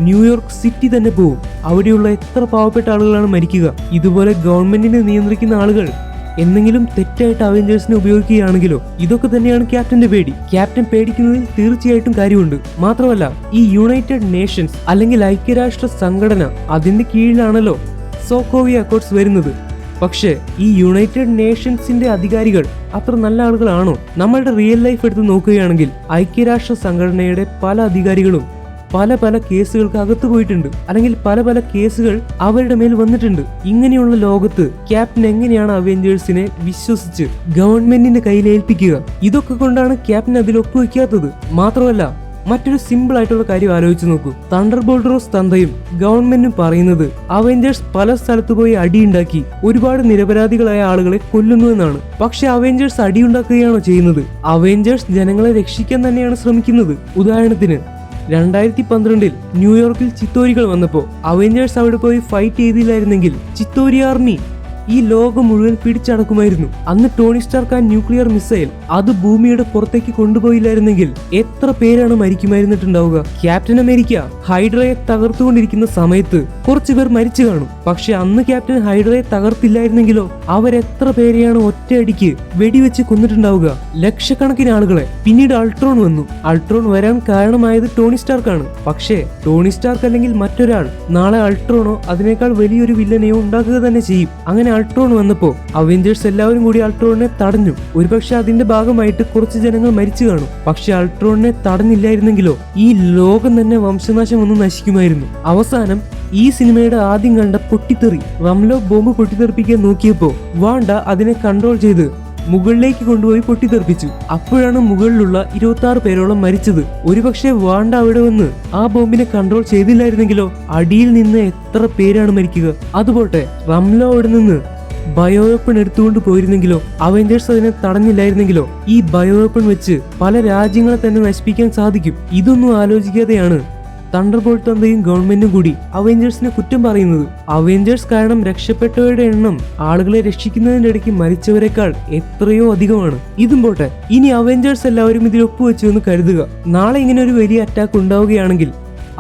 ന്യൂയോർക്ക് സിറ്റി തന്നെ പോവും. അവിടെയുള്ള എത്ര പാവപ്പെട്ട ആളുകളാണ് മരിക്കുക? ഇതുപോലെ ഗവൺമെന്റിനെ നിയന്ത്രിക്കുന്ന ആളുകൾ എന്തെങ്കിലും തെറ്റായിട്ട് അവഞ്ചേഴ്സിനെ ഉപയോഗിക്കുകയാണെങ്കിലോ? ഇതൊക്കെ തന്നെയാണ് ക്യാപ്റ്റന്റെ പേടി. ക്യാപ്റ്റൻ പേടിക്കുന്നതിൽ തീർച്ചയായിട്ടും കാര്യമുണ്ട്. മാത്രമല്ല, ഈ യുണൈറ്റഡ് നേഷൻസ് അല്ലെങ്കിൽ ഐക്യരാഷ്ട്ര സംഘടന, അതിന്റെ കീഴിലാണല്ലോ സോക്കോവിയ അക്കോർഡ്സ് വരുന്നത്. പക്ഷേ ഈ യുണൈറ്റഡ് നേഷൻസിന്റെ അധികാരികൾ അത്ര നല്ല ആളുകളാണോ? നമ്മളുടെ റിയൽ ലൈഫ് എടുത്ത് നോക്കുകയാണെങ്കിൽ ഐക്യരാഷ്ട്ര സംഘടനയുടെ പല അധികാരികളും പല കേസുകൾക്ക് അകത്തു പോയിട്ടുണ്ട്, അല്ലെങ്കിൽ പല കേസുകൾ അവരുടെ മേൽ വന്നിട്ടുണ്ട്. ഇങ്ങനെയുള്ള ലോകത്ത് ക്യാപ്റ്റൻ എങ്ങനെയാണ് അവെഞ്ചേഴ്സിനെ വിശ്വസിച്ച് ഗവൺമെന്റിന്റെ കയ്യിൽ ഏൽപ്പിക്കുക? ഇതൊക്കെ കൊണ്ടാണ് ക്യാപ്റ്റൻ അതിൽ ഒപ്പുവെക്കാത്തത്. മാത്രമല്ല, മറ്റൊരു സിമ്പിൾ ആയിട്ടുള്ള കാര്യം ആലോചിച്ച് നോക്കൂ. തണ്ടർബോൾട്ട് റോസ് തന്തയും ഗവൺമെന്റും പറയുന്നത് അവെഞ്ചേഴ്സ് പല സ്ഥലത്ത് പോയി അടിയുണ്ടാക്കി ഒരുപാട് നിരപരാധികളായ ആളുകളെ കൊല്ലുന്നു എന്നാണ്. പക്ഷെ അവെഞ്ചേഴ്സ് അടിയുണ്ടാക്കുകയാണോ ചെയ്യുന്നത്? അവെഞ്ചേഴ്സ് ജനങ്ങളെ രക്ഷിക്കാൻ തന്നെയാണ് ശ്രമിക്കുന്നത്. ഉദാഹരണത്തിന് 2012 ന്യൂയോർക്കിൽ ചിത്തോരികൾ വന്നപ്പോ അവെഞ്ചേഴ്സ് അവിടെ പോയി ഫൈറ്റ് ചെയ്തില്ലായിരുന്നെങ്കിൽ ചിത്തോരി ആർമി ഈ ലോകം മുഴുവൻ പിടിച്ചടക്കുമായിരുന്നു. അന്ന് ടോണി സ്റ്റാർക്ക് ആ ന്യൂക്ലിയർ മിസൈൽ അത് ഭൂമിയുടെ പുറത്തേക്ക് കൊണ്ടുപോയില്ലായിരുന്നെങ്കിൽ എത്ര പേരാണ് മരിക്കുമായിരുന്നിട്ടുണ്ടാവുക? ക്യാപ്റ്റൻ അമേരിക്ക ഹൈഡ്രയെ തകർത്തുകൊണ്ടിരിക്കുന്ന സമയത്ത് കുറച്ചുപേർ മരിച്ചു കാണും. പക്ഷെ അന്ന് ക്യാപ്റ്റൻ ഹൈഡ്രയെ തകർത്തില്ലായിരുന്നെങ്കിലോ അവരെത്ര പേരെയാണ് ഒറ്റയടിക്ക് വെടിവെച്ച് കൊന്നിട്ടുണ്ടാവുക? ലക്ഷക്കണക്കിന് ആളുകളെ. പിന്നീട് അൾട്രോൺ വന്നു. അൾട്രോൺ വരാൻ കാരണമായത് ടോണി സ്റ്റാർക്കാണ്. പക്ഷേ ടോണി സ്റ്റാർക്ക് അല്ലെങ്കിൽ മറ്റൊരാൾ നാളെ അൾട്രോണോ അതിനേക്കാൾ വലിയൊരു വില്ലനെയോ ഉണ്ടാക്കുക തന്നെ ചെയ്യും. അങ്ങനെ അൾട്രോൺ വന്നപ്പോ അവെഞ്ചേഴ്സ് എല്ലാവരും കൂടി അൾട്രോണിനെ തടഞ്ഞു. ഒരുപക്ഷെ അതിന്റെ ഭാഗമായിട്ട് കുറച്ച് ജനങ്ങൾ മരിച്ചു കാണും. പക്ഷെ അൾട്രോണിനെ തടഞ്ഞില്ലായിരുന്നെങ്കിലോ ഈ ലോകം തന്നെ വംശനാശം ഒന്ന് നശിക്കുമായിരുന്നു. അവസാനം ഈ സിനിമയുടെ ആദ്യം കണ്ട പൊട്ടിത്തെറി, റംലോ ബോംബ് പൊട്ടിത്തെറിപ്പിക്കാൻ നോക്കിയപ്പോ വാണ്ട അതിനെ കൺട്രോൾ ചെയ്ത് മുകളിലേക്ക് കൊണ്ടുപോയി പൊട്ടിത്തെറിപ്പിച്ചു. അപ്പോഴാണ് മുകളിലുള്ള 26 പേരോളം മരിച്ചത്. ഒരുപക്ഷെ വാണ്ട അവിടെ വന്ന് ആ ബോംബിനെ കൺട്രോൾ ചെയ്തില്ലായിരുന്നെങ്കിലോ അടിയിൽ നിന്ന് എത്ര പേരാണ് മരിക്കുക? അതുപോട്ടെ, റംലോ അവിടെ നിന്ന് ബയോ വെപ്പൺ എടുത്തുകൊണ്ട് പോയിരുന്നെങ്കിലോ? അവെഞ്ചേഴ്സ് അതിനെ തടഞ്ഞില്ലായിരുന്നെങ്കിലോ? ഈ ബയോ വെപ്പൺ വെച്ച് പല രാജ്യങ്ങളെ തന്നെ നശിപ്പിക്കാൻ സാധിക്കും. ഇതൊന്നും ആലോചിക്കാതെയാണ് തണ്ടർബോൾട്ട് തന്തയും ഗവൺമെന്റും കൂടി അവെഞ്ചേഴ്സിനെ കുറ്റം പറയുന്നത്. അവെഞ്ചേഴ്സ് കാരണം രക്ഷപ്പെട്ടവരുടെ എണ്ണം ആളുകളെ രക്ഷിക്കുന്നതിന്റെ ഇടയ്ക്ക് മരിച്ചവരെക്കാൾ എത്രയോ അധികമാണ്. ഇതും പോട്ടെ, ഇനി അവെഞ്ചേഴ്സ് എല്ലാവരും ഇതിൽ ഒപ്പുവെച്ചു എന്ന് കരുതുക. നാളെ ഇങ്ങനെ ഒരു വലിയ അറ്റാക്ക് ഉണ്ടാവുകയാണെങ്കിൽ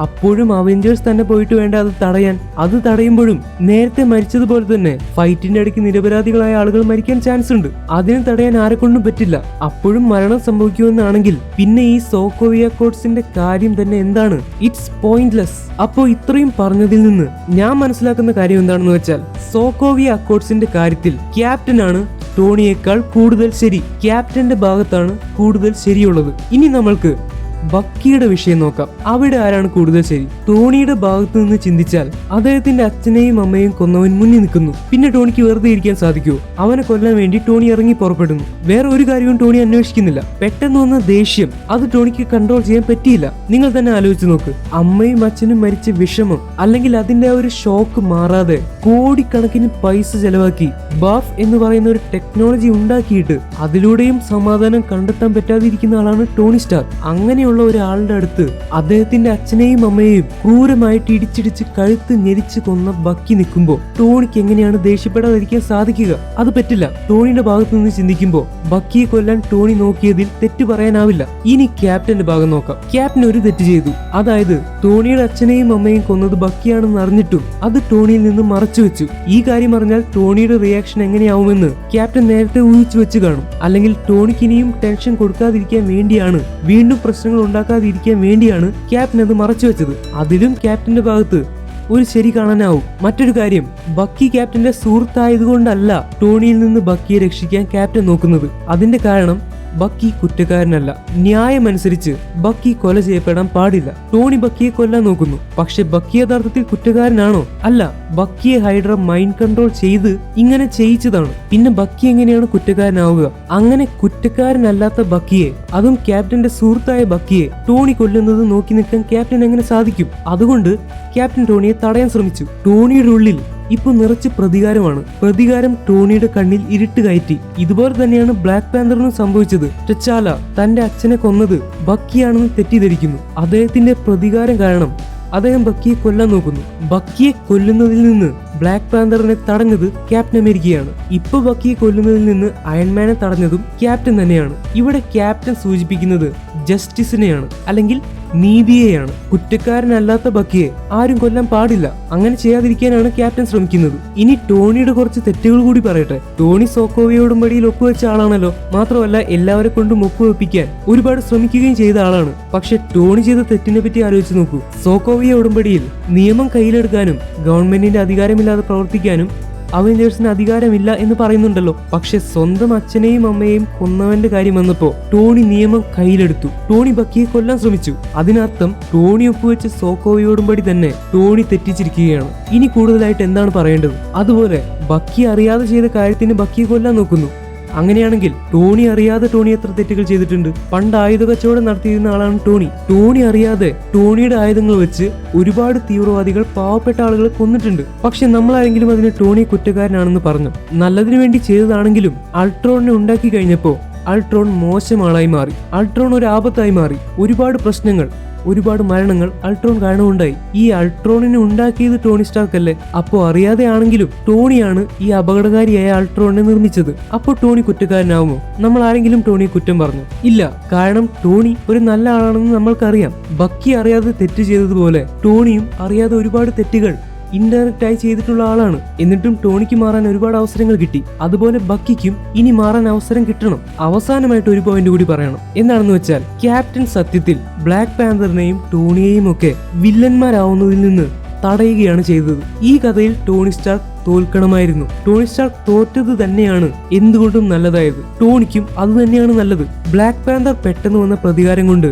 അപ്പോഴും അവെഞ്ചേഴ്സ് തന്നെ പോയിട്ട് വേണ്ട അത് തടയാൻ. അത് തടയുമ്പോഴും നേരത്തെ മരിച്ചതുപോലെ തന്നെ ഫൈറ്റിന്റെ ഇടയ്ക്ക് നിരപരാധികളായ ആളുകൾ മരിക്കാൻ ചാൻസ് ഉണ്ട്. അതിനെ തടയാൻ ആരെക്കൊണ്ടും പറ്റില്ല. അപ്പോഴും മരണം സംഭവിക്കുമെന്നാണെങ്കിൽ പിന്നെ ഈ സോക്കോവിയ അക്കോർഡ്സിന്റെ കാര്യം തന്നെ എന്താണ്? It's pointless. അപ്പോ ഇത്രയും പറഞ്ഞതിൽ നിന്ന് ഞാൻ മനസ്സിലാക്കുന്ന കാര്യം എന്താണെന്ന് വെച്ചാൽ, സോക്കോവിയ അക്കോർഡ്സിന്റെ കാര്യത്തിൽ ക്യാപ്റ്റനാണ് ടോണിയേക്കാൾ കൂടുതൽ ശരി. ക്യാപ്റ്റന്റെ ഭാഗത്താണ് കൂടുതൽ ശരിയുള്ളത്. ഇനി നമ്മൾക്ക് ബക്കിയുടെ വിഷയം നോക്കാം. അവിടെ ആരാണ് കൂടുതൽ ശരി? ടോണിയുടെ ഭാഗത്ത് നിന്ന് ചിന്തിച്ചാൽ അദ്ദേഹത്തിന്റെ അച്ഛനെയും അമ്മയും കൊന്നവൻ മുന്നിൽ നിൽക്കുന്നു. പിന്നെ ടോണിക്ക് വെറുതെ ഇരിക്കാൻ സാധിക്കുമോ? അവനെ കൊല്ലാൻ വേണ്ടി ടോണി ഇറങ്ങി പുറപ്പെടുന്നു. വേറെ ഒരു കാര്യവും ടോണി അന്വേഷിക്കുന്നില്ല. പെട്ടെന്ന് വന്ന ദേഷ്യം അത് ടോണിക്ക് കൺട്രോൾ ചെയ്യാൻ പറ്റിയില്ല. നിങ്ങൾ തന്നെ ആലോചിച്ച് നോക്ക്. അമ്മയും അച്ഛനും മരിച്ച വിഷമം അല്ലെങ്കിൽ അതിന്റെ ആ ഒരു ഷോക്ക് മാറാതെ കോടിക്കണക്കിന് പൈസ ചെലവാക്കി ബാഫ് എന്ന് പറയുന്ന ഒരു ടെക്നോളജി ഉണ്ടാക്കിയിട്ട് അതിലൂടെയും സമാധാനം കണ്ടെത്താൻ പറ്റാതിരിക്കുന്ന ആളാണ് ടോണി സ്റ്റാർക്ക്. അങ്ങനെയുള്ള ഒരാളുടെ അടുത്ത് അദ്ദേഹത്തിന്റെ അച്ഛനെയും അമ്മയെയും ക്രൂരമായിട്ട് ഇടിച്ചിടിച്ച് കഴുത്ത് ഞെരിച്ച് കൊന്ന ബക്കി നിൽക്കുമ്പോ ടോണിക്ക് എങ്ങനെയാണ് ദേഷ്യപ്പെടാതിരിക്കാൻ സാധിക്കുക? അത് പറ്റില്ല. ടോണിയുടെ ഭാഗത്ത് നിന്ന് ചിന്തിക്കുമ്പോ ബക്കിയെ കൊല്ലാൻ ടോണി നോക്കിയതിൽ തെറ്റ് പറയാനാവില്ല. ഇനി ക്യാപ്റ്റന്റെ ഭാഗം നോക്കാം. ക്യാപ്റ്റൻ ഒരു തെറ്റ് ചെയ്തു. അതായത് ടോണിയുടെ അച്ഛനെയും അമ്മയും കൊന്നത് ബക്കിയാണെന്ന് അറിഞ്ഞിട്ടും അത് ടോണിയിൽ നിന്ന് മറച്ചു വെച്ചു. ഈ കാര്യം അറിഞ്ഞാൽ ടോണിയുടെ റിയാക്ഷൻ എങ്ങനെയാവുമെന്ന് ക്യാപ്റ്റൻ നേരത്തെ ഊഹിച്ചു വെച്ച് കാണും. അല്ലെങ്കിൽ ടോണിക്ക് ഇനിയും ടെൻഷൻ കൊടുക്കാതിരിക്കാൻ വേണ്ടിയാണ്, വീണ്ടും പ്രശ്നങ്ങൾ ഉണ്ടാക്കാതിരിക്കാൻ വേണ്ടിയാണ് ക്യാപ്റ്റൻ അത് മറച്ചു വെച്ചത്. അതിലും ക്യാപ്റ്റന്റെ ഭാഗത്ത് ഒരു ശരി കാണാനാവും. മറ്റൊരു കാര്യം, ബക്കി ക്യാപ്റ്റന്റെ സുഹൃത്തായതുകൊണ്ടല്ല ടോണിയിൽ നിന്ന് ബക്കിയെ രക്ഷിക്കാൻ ക്യാപ്റ്റൻ നോക്കുന്നത്. അതിന്റെ കാരണം ബക്കി കുറ്റക്കാരനല്ല. ന്യായമനുസരിച്ച് ബക്കി കൊല ചെയ്യപ്പെടാൻ പാടില്ല. ടോണി ബക്കിയെ കൊല്ലാൻ നോക്കുന്നു. പക്ഷെ ബക്കി യഥാർത്ഥത്തിൽ കുറ്റക്കാരനാണോ? അല്ല. ബക്കിയെ ഹൈഡ്ര മൈൻഡ് കൺട്രോൾ ചെയ്ത് ഇങ്ങനെ ചെയ്യിച്ചതാണ്. പിന്നെ ബക്കി എങ്ങനെയാണ് കുറ്റക്കാരനാവുക? അങ്ങനെ കുറ്റക്കാരനല്ലാത്ത ബക്കിയെ, അതും ക്യാപ്റ്റന്റെ സുഹൃത്തായ ബക്കിയെ ടോണി കൊല്ലുന്നത് നോക്കി നിൽക്കാൻ ക്യാപ്റ്റൻ എങ്ങനെ സാധിക്കും? അതുകൊണ്ട് ക്യാപ്റ്റൻ ടോണിയെ തടയാൻ ശ്രമിച്ചു. ടോണിയുടെ ഉള്ളിൽ ഇപ്പൊ നിറച്ച് പ്രതികാരമാണ്. പ്രതികാരം ടോണിയുടെ കണ്ണിൽ ഇരുട്ട് കയറ്റി. ഇതുപോലെ തന്നെയാണ് ബ്ലാക്ക് പാന്തറിനും സംഭവിച്ചത്. ടച്ചാല തന്റെ അച്ഛനെ കൊന്നത് ബക്കിയാണെന്ന് തെറ്റിദ്ധരിക്കുന്നു. അദ്ദേഹത്തിന്റെ പ്രതികാരം കാരണം അദ്ദേഹം ബക്കിയെ കൊല്ലാൻ നോക്കുന്നു. ബക്കിയെ കൊല്ലുന്നതിൽ നിന്ന് ബ്ലാക്ക് പാന്തറിനെ തടഞ്ഞത് ക്യാപ്റ്റൻ അമേരിക്കയാണ്. ഇപ്പൊ ബക്കിയെ കൊല്ലുന്നതിൽ നിന്ന് അയൺമാനെ തടഞ്ഞതും ക്യാപ്റ്റൻ തന്നെയാണ്. ഇവിടെ ക്യാപ്റ്റൻ സൂചിപ്പിക്കുന്നത് ജസ്റ്റിസിനെയാണ്, അല്ലെങ്കിൽ നീതിയെയാണ്. കുറ്റക്കാരനല്ലാത്ത ബക്കിയെ ആരും കൊല്ലാൻ പാടില്ല. അങ്ങനെ ചെയ്യാതിരിക്കാനാണ് ക്യാപ്റ്റൻ ശ്രമിക്കുന്നത്. ഇനി ടോണിയുടെ കുറച്ച് തെറ്റുകൾ കൂടി പറയട്ടെ. ടോണി സോക്കോവിയ ഉടമ്പടിയിൽ ഒപ്പുവെച്ച ആളാണല്ലോ. മാത്രമല്ല എല്ലാവരെ കൊണ്ടും ഒപ്പുവെപ്പിക്കാൻ ഒരുപാട് ശ്രമിക്കുകയും ചെയ്ത ആളാണ്. പക്ഷെ ടോണി ചെയ്ത തെറ്റിനെ പറ്റി ആലോചിച്ച് നോക്കൂ. സോക്കോവിയ ഉടമ്പടിയിൽ നിയമം കയ്യിലെടുക്കാനും ഗവൺമെന്റിന്റെ അധികാരമില്ലാതെ പ്രവർത്തിക്കാനും അവഞ്ചേഴ്സിന് അധികാരമില്ല എന്ന് പറയുന്നുണ്ടല്ലോ. പക്ഷെ സ്വന്തം അച്ഛനെയും അമ്മയെയും കൊന്നവന്റെ കാര്യം വന്നപ്പോ ടോണി നിയമം കയ്യിലെടുത്തു. ടോണി ബക്കിയെ കൊല്ലാൻ ശ്രമിച്ചു. അതിനർത്ഥം ടോണി ഒപ്പുവെച്ച് സോക്കോവിയോടുംപടി തന്നെ ടോണി തെറ്റിച്ചിരിക്കുകയാണ്. ഇനി കൂടുതലായിട്ട് എന്താണ് പറയേണ്ടത്? അതുപോലെ ബക്കി അറിയാതെ ചെയ്ത കാര്യത്തിന് ബക്കിയെ കൊല്ലാൻ നോക്കുന്നു. അങ്ങനെയാണെങ്കിൽ ടോണി അറിയാതെ ടോണി എത്ര തെറ്റുകൾ ചെയ്തിട്ടുണ്ട്. പണ്ട് ആയുധ കച്ചവടം നടത്തിയിരുന്ന ആളാണ് ടോണി. ടോണി അറിയാതെ ടോണിയുടെ ആയുധങ്ങൾ വെച്ച് ഒരുപാട് തീവ്രവാദികൾ പാവപ്പെട്ട ആളുകളെ കൊന്നിട്ടുണ്ട്. പക്ഷെ നമ്മളാരെങ്കിലും അതിന് ടോണി കുറ്റക്കാരനാണെന്ന് പറഞ്ഞു. നല്ലതിനു വേണ്ടി ചെയ്തതാണെങ്കിലും അൾട്രോണിനെ ഉണ്ടാക്കി കഴിഞ്ഞപ്പോ അൾട്രോൺ മോശം ആളായി മാറി. അൾട്രോൺ ഒരു ആപത്തായി മാറി. ഒരുപാട് പ്രശ്നങ്ങൾ, ഒരുപാട് മരണങ്ങൾ അൾട്രോൺ കാരണമുണ്ടായി. ഈ അൾട്രോണിനെ ഉണ്ടാക്കിയത് ടോണി സ്റ്റാർക്ക് അല്ലേ? അപ്പോ അറിയാതെ ആണെങ്കിലും ടോണിയാണ് ഈ അപകടകാരിയായ അൾട്രോണിനെ നിർമ്മിച്ചത്. അപ്പോ ടോണി കുറ്റക്കാരനാവുമോ? നമ്മൾ ആരെങ്കിലും ടോണിയെ കുറ്റം പറഞ്ഞു? ഇല്ല. കാരണം ടോണി ഒരു നല്ല ആളാണെന്ന് നമ്മൾക്കറിയാം. ബക്കി അറിയാതെ തെറ്റ് ചെയ്തതുപോലെ ടോണിയും അറിയാതെ ഒരുപാട് തെറ്റുകൾ ഇൻഡയറക്റ്റ് ആയി ചെയ്തിട്ടുള്ള ആളാണ്. എന്നിട്ടും ടോണിക്ക് മാറാൻ ഒരുപാട് അവസരങ്ങൾ കിട്ടി. അതുപോലെ ബക്കിക്കും ഇനി മാറാൻ അവസരം കിട്ടണം. അവസാനമായിട്ട് ഒരു പോയിന്റ് കൂടി പറയണം. എന്താണെന്ന് വെച്ചാൽ ക്യാപ്റ്റൻ സത്യത്തിൽ ബ്ലാക്ക് പാന്തറിനെയും ടോണിയെയും ഒക്കെ വില്ലന്മാരാവുന്നതിൽ നിന്ന് തടയുകയാണ് ചെയ്തത്. ഈ കഥയിൽ ടോണി സ്റ്റാർക്ക് തോൽക്കണമായിരുന്നു. ടോണി സ്റ്റാർക്ക് തോറ്റത് തന്നെയാണ് എന്തുകൊണ്ടും നല്ലതായത്. ടോണിക്കും അത് തന്നെയാണ് നല്ലത്. ബ്ലാക്ക് പാന്തർ പെട്ടെന്ന് വന്ന പ്രതികാരം കൊണ്ട്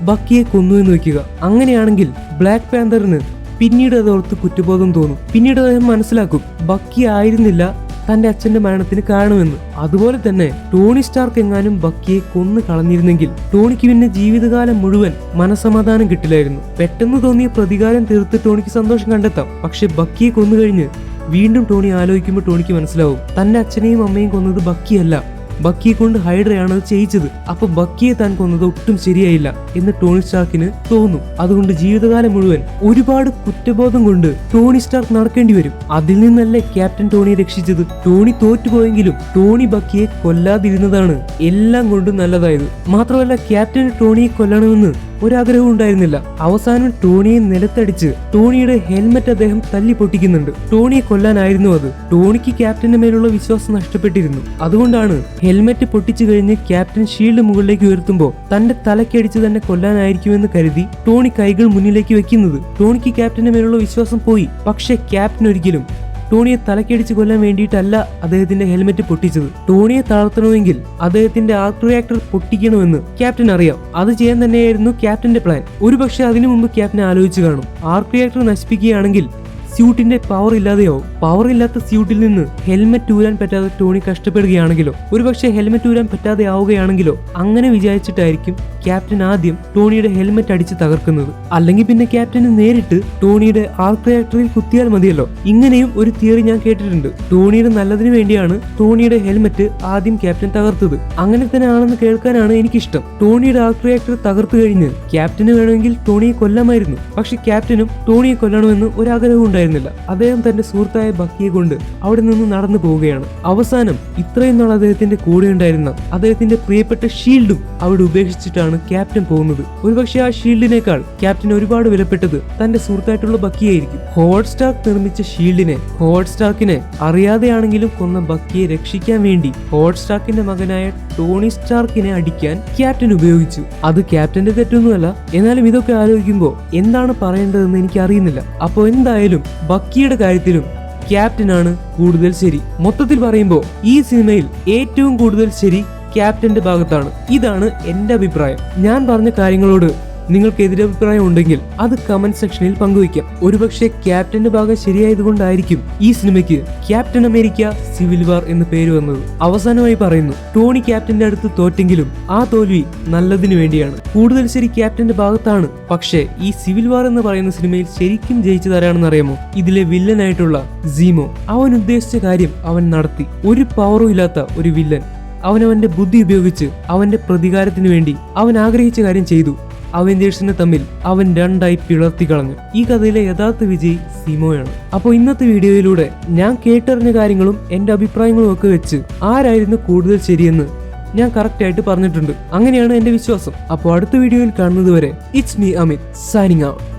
ബക്കിയെ കൊന്നു എന്ന് വെക്കുക. അങ്ങനെയാണെങ്കിൽ ബ്ലാക്ക് പാന്തറിന് പിന്നീട് അതോർത്ത് കുറ്റബോധം തോന്നും. പിന്നീട് അദ്ദേഹം മനസ്സിലാക്കും ബക്കി ആയിരുന്നില്ല തന്റെ അച്ഛന്റെ മരണത്തിന് കാരണമെന്ന്. അതുപോലെ തന്നെ ടോണി സ്റ്റാർക്ക് എങ്ങാനും ബക്കിയെ കൊന്നു കളഞ്ഞിരുന്നെങ്കിൽ ടോണിക്ക് പിന്നെ ജീവിതകാലം മുഴുവൻ മനസമാധാനം കിട്ടില്ലായിരുന്നു. പെട്ടെന്ന് തോന്നിയ പ്രതികാരം തീർത്ത് ടോണിക്ക് സന്തോഷം കണ്ടെത്താം. പക്ഷെ ബക്കിയെ കൊന്നു കഴിഞ്ഞ് വീണ്ടും ടോണി ആലോചിക്കുമ്പോൾ ടോണിക്ക് മനസ്സിലാവും തന്റെ അച്ഛനെയും അമ്മയും കൊന്നത് ബക്കിയല്ല, ബക്കിയെ കൊണ്ട് ഹൈഡ്രയാണ് അത് ചെയ്യിച്ചത്. അപ്പൊ ബക്കിയെ താൻ കൊന്നത് ഒട്ടും ശരിയായില്ല എന്ന് ടോണി സ്റ്റാർക്കിന് തോന്നും. അതുകൊണ്ട് ജീവിതകാലം മുഴുവൻ ഒരുപാട് കുറ്റബോധം കൊണ്ട് ടോണി സ്റ്റാർക്ക് നടക്കേണ്ടി വരും. അതിൽ നിന്നല്ലേ ക്യാപ്റ്റൻ ടോണിയെ രക്ഷിച്ചത്. ടോണി തോറ്റുപോയെങ്കിലും ടോണി ബക്കിയെ കൊല്ലാതിരുന്നതാണ് എല്ലാം കൊണ്ടും നല്ലതായത്. മാത്രമല്ല ക്യാപ്റ്റന് ടോണിയെ കൊല്ലണമെന്ന് ഒരാഗ്രഹവും ഉണ്ടായിരുന്നില്ല. അവസാനം ടോണിയെ നിലത്തടിച്ച് ടോണിയുടെ ഹെൽമെറ്റ് അദ്ദേഹം തല്ലി പൊട്ടിക്കുന്നുണ്ട്. ടോണിയെ കൊല്ലാനായിരുന്നു അത്. ടോണിക്ക് ക്യാപ്റ്റന്റെ മേലുള്ള വിശ്വാസം നഷ്ടപ്പെട്ടിരുന്നു. അതുകൊണ്ടാണ് ഹെൽമെറ്റ് പൊട്ടിച്ചു കഴിഞ്ഞ് ക്യാപ്റ്റൻ ഷീൽഡ് മുകളിലേക്ക് ഉയർത്തുമ്പോൾ തന്റെ തലക്കടിച്ച് തന്നെ കൊല്ലാനായിരിക്കുമെന്ന് കരുതി ടോണി കൈകൾ മുന്നിലേക്ക് വെക്കുന്നത്. ടോണിക്ക് ക്യാപ്റ്റന്റെ മേലുള്ള വിശ്വാസം പോയി. പക്ഷെ ക്യാപ്റ്റൻ ഒരിക്കലും ടോണിയെ തലക്കടിച്ച് കൊല്ലാൻ വേണ്ടിയിട്ടല്ല അദ്ദേഹത്തിന്റെ ഹെൽമെറ്റ് പൊട്ടിച്ചത്. ടോണിയെ താഴ്ത്തണമെങ്കിൽ അദ്ദേഹത്തിന്റെ ആർക്ക് റിയാക്ടർ പൊട്ടിക്കണമെന്ന് ക്യാപ്റ്റൻ അറിയാം. അത് ചെയ്യാൻ തന്നെയായിരുന്നു ക്യാപ്റ്റന്റെ പ്ലാൻ. ഒരുപക്ഷെ അതിനു മുമ്പ് ക്യാപ്റ്റൻ ആലോചിച്ചു കാണും ആർക്ക് റിയാക്ടർ നശിപ്പിക്കുകയാണെങ്കിൽ സ്യൂട്ടിന്റെ പവർ ഇല്ലാതെയാവും. പവർ ഇല്ലാത്ത സ്യൂട്ടിൽ നിന്ന് ഹെൽമെറ്റ് ഊരാൻ പറ്റാതെ ടോണി കഷ്ടപ്പെടുകയാണെങ്കിലോ, ഒരുപക്ഷെ ഹെൽമെറ്റ് ഊരാൻ പറ്റാതെ ആവുകയാണെങ്കിലോ, അങ്ങനെ വിചാരിച്ചിട്ടായിരിക്കും ക്യാപ്റ്റൻ ആദ്യം ടോണിയുടെ ഹെൽമെറ്റ് അടിച്ച് തകർക്കുന്നത്. അല്ലെങ്കിൽ പിന്നെ ക്യാപ്റ്റന് നേരിട്ട് ടോണിയുടെ ആർക്ക് റിയാക്ടറിൽ കുത്തിയാൽ മതിയല്ലോ. ഇങ്ങനെയും ഒരു തിയറി ഞാൻ കേട്ടിട്ടുണ്ട്. ടോണിയുടെ നല്ലതിനു വേണ്ടിയാണ് ടോണിയുടെ ഹെൽമെറ്റ് ആദ്യം ക്യാപ്റ്റൻ തകർത്തത്. അങ്ങനെ തന്നെ ആണെന്ന് കേൾക്കാനാണ് എനിക്കിഷ്ടം. ടോണിയുടെ ആർക്ക് റിയാക്ടർ തകർത്തു കഴിഞ്ഞ് ക്യാപ്റ്റന് വേണമെങ്കിൽ ടോണിയെ കൊല്ലാമായിരുന്നു. പക്ഷെ ക്യാപ്റ്റനും ടോണിയെ കൊല്ലണമെന്ന് ഒരാഗ്രഹവും ഉണ്ടായിരുന്നു. അദ്ദേഹം തന്റെ സുഹൃത്തായ ബക്കിയെ കൊണ്ട് അവിടെ നിന്ന് നടന്നു പോവുകയാണ്. അവസാനം ഇത്രയും നാൾ അദ്ദേഹത്തിന്റെ കൂടെ ഉണ്ടായിരുന്ന അദ്ദേഹത്തിന്റെ പ്രിയപ്പെട്ട ഷീൽഡും അവിടെ ഉപേക്ഷിച്ചിട്ടാണ് ക്യാപ്റ്റൻ പോകുന്നത്. ഒരുപക്ഷെ ആ ഷീൽഡിനേക്കാൾ ക്യാപ്റ്റൻ ഒരുപാട് വിലപ്പെട്ടത് തന്റെ സുഹൃത്തായിട്ടുള്ള ബക്കിയായിരിക്കും. ഹോവാർഡ് സ്റ്റാർക്ക് നിർമ്മിച്ച ഷീൽഡിനെ ഹോവാർഡ് സ്റ്റാർക്കിനെ അറിയാതെയാണെങ്കിലും കൊന്ന ബക്കിയെ രക്ഷിക്കാൻ വേണ്ടി ഹോവാർഡ് സ്റ്റാർക്കിന്റെ മകനായ ടോണി സ്റ്റാർക്കിനെ അടിക്കാൻ ക്യാപ്റ്റൻ ഉപയോഗിച്ചു. അത് ക്യാപ്റ്റന്റെ തെറ്റൊന്നുമല്ല. എന്നാലും ഇതൊക്കെ ആലോചിക്കുമ്പോൾ എന്താണ് പറയേണ്ടതെന്ന് എനിക്ക് അറിയുന്നില്ല. അപ്പോൾ എന്തായാലും ബക്കിയുടെ കാര്യത്തിലും ക്യാപ്റ്റനാണ് കൂടുതൽ ശരി. മൊത്തത്തിൽ പറയുമ്പോൾ ഈ സിനിമയിൽ ഏറ്റവും കൂടുതൽ ശരി ക്യാപ്റ്റന്റെ ഭാഗത്താണ്. ഇതാണ് എന്റെ അഭിപ്രായം. ഞാൻ പറഞ്ഞ കാര്യങ്ങളോട് നിങ്ങൾക്ക് എതിരഭിപ്രായം ഉണ്ടെങ്കിൽ അത് കമന്റ് സെക്ഷനിൽ പങ്കുവയ്ക്കാം. ഒരുപക്ഷെ ക്യാപ്റ്റന്റെ ഭാഗം ശരിയായതുകൊണ്ടായിരിക്കും ഈ സിനിമയ്ക്ക് ക്യാപ്റ്റൻ അമേരിക്ക സിവിൽ വാർ എന്ന് പേര് വന്നത്. അവസാനമായി പറയുന്നു, ടോണി ക്യാപ്റ്റന്റെ അടുത്ത് തോറ്റെങ്കിലും ആ തോൽവി നല്ലതിനു വേണ്ടിയാണ്. കൂടുതൽ ശരി ക്യാപ്റ്റന്റെ ഭാഗത്താണ്. പക്ഷേ ഈ സിവിൽ വാർ എന്ന് പറയുന്ന സിനിമയിൽ ശരിക്കും ജയിച്ചതാരാണെന്ന് അറിയാമോ? ഇതിലെ വില്ലനായിട്ടുള്ള സീമോ. അവൻ ഉദ്ദേശിച്ച കാര്യം അവൻ നടത്തി. ഒരു പവറും ഇല്ലാത്ത ഒരു വില്ലൻ അവനവന്റെ ബുദ്ധി ഉപയോഗിച്ച് അവന്റെ പ്രതികാരത്തിന് വേണ്ടി അവൻ ആഗ്രഹിച്ച കാര്യം ചെയ്തു. അവഞ്ചേഴ്സിനെ തമ്മിൽ അവൻ രണ്ടായി പിളർത്തി കളഞ്ഞു. ഈ കഥയിലെ യഥാർത്ഥ വിജയി സീമോയാണ്. അപ്പോൾ ഇന്നത്തെ വീഡിയോയിലൂടെ ഞാൻ കേട്ടറിഞ്ഞ കാര്യങ്ങളും എന്റെ അഭിപ്രായങ്ങളും ഒക്കെ വെച്ച് ആരായിരുന്നു കൂടുതൽ ശരിയെന്ന് ഞാൻ കറക്റ്റ് ആയിട്ട് പറഞ്ഞിട്ടുണ്ട്. അങ്ങനെയാണ് എന്റെ വിശ്വാസം. അപ്പോൾ അടുത്ത വീഡിയോയിൽ കാണുന്നത് വരെ it's me Amit signing out.